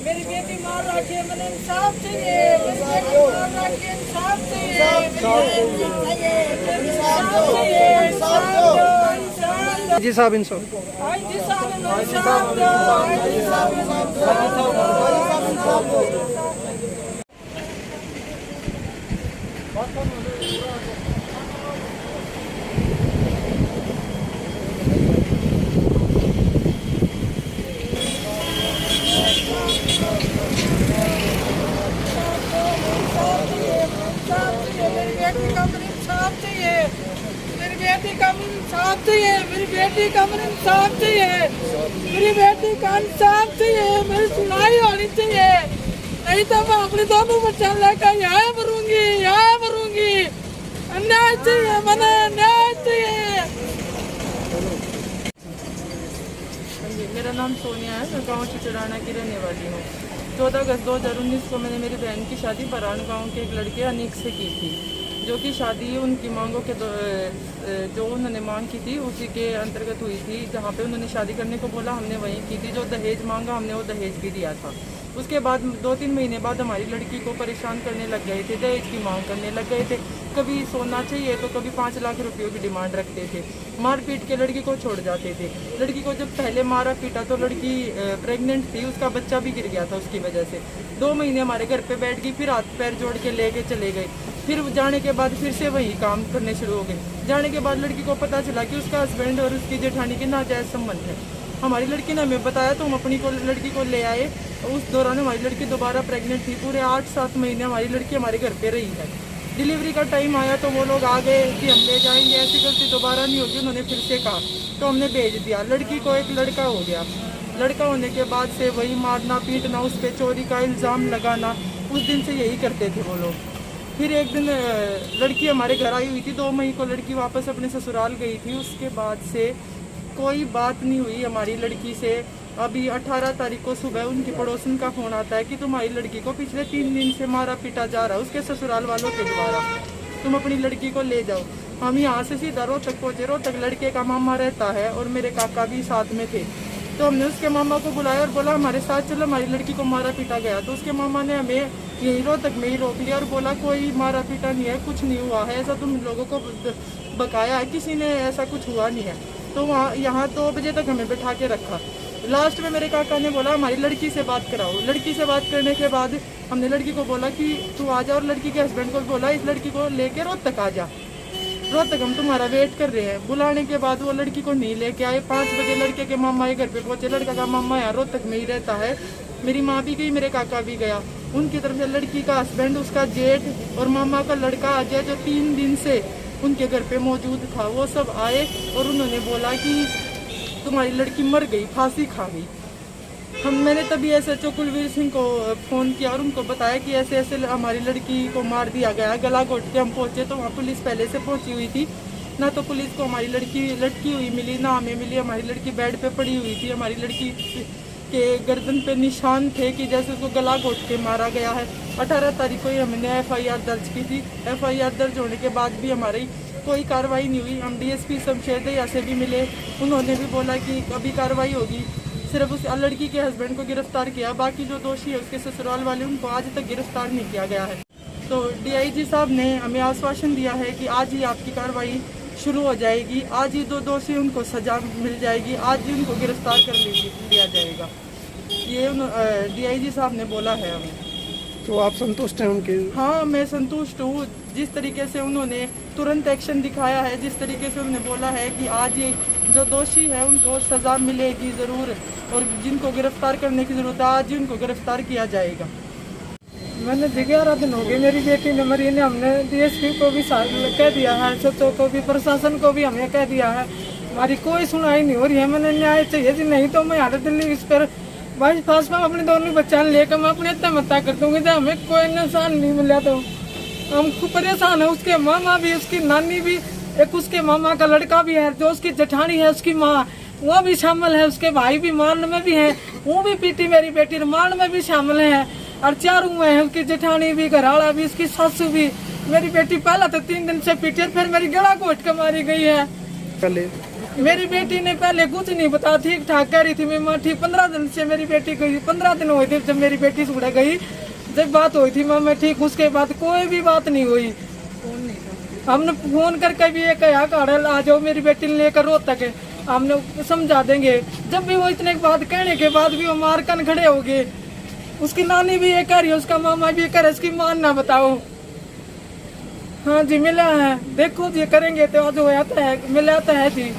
मेरी बेटी मार रखी है, मैंने इंसाफ चाहिए। मेरी बेटी मार रखी है, इंसाफ चाहिए। जी साहब इंसाफ। मेरी बेटी का मुझे इंसाफ चाहिए। मेरी बेटी का मुझे इंसाफ चाहिए। मेरी बेटी का मुझे इंसाफ चाहिए। मेरी बेटी का इंसाफ चाहिए। मेरी सुनाई होनी चाहिए, नहीं तो मैं अपने दोनों बच्चा लेकर यहाँ मरूंगी, यहाँ मरूंगी। अन्याय चाहिए, मैंने न्याय चाहिए। मेरा नाम सोनिया है, मैं गाँव चिचड़ाना की रहने वाली हूँ। 14 अगस्त 2019 को मैंने मेरी बहन की शादी बरान गाँव के एक लड़के अनीक से की थी, जो कि शादी उनकी मांगों के जो उन्होंने मांग की थी उसी के अंतर्गत हुई थी। जहाँ पे उन्होंने शादी करने को बोला हमने वहीं की थी। जो दहेज मांगा हमने वो दहेज भी दिया था। उसके बाद 2-3 महीने बाद हमारी लड़की को परेशान करने लग गए थे, दहेज की मांग करने लग गए थे। कभी सोना चाहिए तो कभी 5 लाख रुपयों की डिमांड रखते थे। मार पीट के लड़की को छोड़ जाते थे। लड़की को जब पहले मारा पीटा तो लड़की प्रेग्नेंट थी, उसका बच्चा भी गिर गया था उसकी वजह से। 2 महीने हमारे घर पे बैठ गई, फिर हाथ पैर जोड़ के लेके चले गए। फिर जाने के बाद फिर से वही काम करने शुरू हो गए। जाने के बाद लड़की को पता चला कि उसका हस्बैंड और उसकी जेठानी के नाजायज संबंध है। हमारी लड़की ने हमें बताया तो हम अपनी लड़की को ले आए। उस दौरान हमारी लड़की दोबारा प्रेग्नेंट थी। पूरे 8-7 महीने हमारी लड़की हमारे घर पे रही है। डिलीवरी का टाइम आया तो वो लोग आ गए कि हम ले जाएंगे, ऐसी गलती दोबारा नहीं होगी। उन्होंने फिर से कहा तो हमने भेज दिया। लड़की को एक लड़का हो गया। लड़का होने के बाद से वही मारना पीटना, उस पर चोरी का इल्ज़ाम लगाना, उस दिन से यही करते थे वो लोग। फिर एक दिन लड़की हमारे घर आई हुई थी। 2 मई को लड़की वापस अपने ससुराल गई थी। उसके बाद से कोई बात नहीं हुई हमारी लड़की से। अभी 18 तारीख को सुबह उनकी पड़ोसन का फ़ोन आता है कि तुम्हारी लड़की को पिछले 3 दिन से मारा पीटा जा रहा है उसके ससुराल वालों के द्वारा, तुम अपनी लड़की को ले जाओ। हम यहाँ से सीधा रोहतक पहुँचे। रोहतक लड़के का मामा रहता है और मेरे काका भी साथ में थे। तो हमने उसके मामा को बुलाया और बोला हमारे साथ चलो, हमारी लड़की को मारा पीटा गया। तो उसके मामा ने हमें यही रोहतक में ही रोक लिया और बोला कोई मारा पीटा नहीं है, कुछ नहीं हुआ है, ऐसा तुम लोगों को बकाया है, किसी ने ऐसा कुछ हुआ नहीं है। तो वहाँ यहाँ 2 बजे तक हमें बैठा के रखा। लास्ट में मेरे काका ने बोला हमारी लड़की से बात कराओ। लड़की से बात करने के बाद हमने लड़की को बोला कि तू आ जा, और लड़की के हस्बैंड को बोला इस लड़की को लेके रोहतक आ जा, रोहतक हम तुम्हारा वेट कर रहे हैं। बुलाने के बाद वो लड़की को नहीं लेके आए। 5 बजे लड़के के मामा घर पे पहुंचे। लड़का का मामा यहाँ रोहतक में ही रहता है। मेरी माँ भी गई, मेरे काका भी गया। उनकी तरफ से लड़की का हस्बैंड, उसका जेठ और मामा का लड़का अजय जो 3 दिन से उनके घर पे मौजूद था, वो सब आए और उन्होंने बोला कि तुम्हारी लड़की मर गई, फांसी खा गई। मैंने तभी SHO कुलवीर सिंह को फ़ोन किया और उनको बताया कि ऐसे ऐसे हमारी लड़की को मार दिया गया। गला घोट के हम पहुँचे तो वहाँ पुलिस पहले से पहुँची हुई थी। ना तो पुलिस को हमारी लड़की लटकी हुई मिली, ना हमें मिली। हमारी लड़की बेड पे पड़ी हुई थी। हमारी लड़की के गर्दन पे निशान थे कि जैसे उसको गला घोट के मारा गया है। 18 तारीख को ही हमने FIR दर्ज की थी। FIR दर्ज होने के बाद भी हमारी कोई कार्रवाई नहीं हुई। हम DSP शमशेर दहिया से भी मिले, उन्होंने भी बोला कि अभी कार्रवाई होगी। सिर्फ उस लड़की के हस्बैंड को गिरफ्तार किया, बाकी जो दोषी है उसके ससुराल वाले उनको आज तक गिरफ्तार नहीं किया गया है। तो DIG साहब ने हमें आश्वासन दिया है कि आज ही आपकी कार्रवाई शुरू हो जाएगी, आज ही 2 दोषी उनको सजा मिल जाएगी, आज ही उनको गिरफ्तार कर लिया जाएगा। ये DIG साहब ने बोला है हमें। तो आप संतुष्ट हैं उनके? हाँ, मैं संतुष्ट हूँ। जिस तरीके से उन्होंने तुरंत एक्शन दिखाया है, जिस तरीके से उन्होंने बोला है कि आज ये जो दोषी है उनको सज़ा मिलेगी ज़रूर, और जिनको गिरफ्तार करने की ज़रूरत है आज ही उनको गिरफ्तार किया जाएगा। मैंने 11 दिन हो गए मेरी बेटी ने मरी ने। हमने DSP को भी कह दिया है, SHO को भी, प्रशासन को भी हमें कह दिया है। हमारी कोई सुनाई नहीं हो रही है। मैंने न्याय चाहिए जी, नहीं तो मैं यहाँ दिल्ली इस पर बाईपास में अपने दोनों बच्चा लेकर मैं अपने आत्महत्या कर दूंगी। जब हमें कोई इंसान नहीं मिला तो हम खूब परेशान है। उसके मामा भी, उसकी नानी भी, एक उसके मामा का लड़का भी है, जो उसकी जेठानी है, उसकी माँ, वो भी शामिल है। उसके भाई भी मारने में भी है, वो भी पीटी मेरी बेटी मारने में भी शामिल है। और 4 हुए हैं, उसकी जेठानी भी, घरवाला भी, उसकी सासू भी। मेरी बेटी पहला तो 3 दिन से पीटी, फिर मेरी गला घोट के मारी गई है। मेरी बेटी ने पहले कुछ नहीं बताया, ठीक ठाक कह रही थी मैं माँ ठीक। 15 दिन से मेरी बेटी गई, 15 दिन हुए थे जब मेरी बेटी से उड़ा गई, जब बात हुई थी माँ मैं ठीक। उसके बाद कोई भी बात नहीं हुई। हमने फोन करके भी ये कहा काड़ल आ जाओ मेरी बेटी ने लेकर रो तक हमने समझा देंगे। जब भी वो इतने बात कहने के बाद भी वो मार कन खड़े हो गए। उसकी नानी भी ये कह रही है, उसका मामा भी ये कह रहा है, इसकी मान ना बताओ। हाँ जी मिला है, देखो जी करेंगे तो आज होया तो है, मिला तो है जी।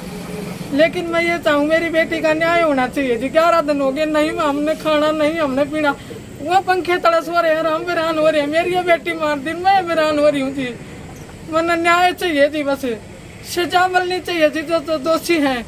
लेकिन मैं ये चाहूँ मेरी बेटी का न्याय होना चाहिए जी। 11 दिन हो गए नहीं हमने खाना नहीं हमने पीना, वो पंखे तड़स हो रहे हैं, हम हैरान हो रहे हैं। मेरी ये बेटी मार दी, मैं हैरान हो रही हूँ जी। वरना न्याय चाहिए जी, बस सजा मिलनी चाहिए जी जो दोषी हैं।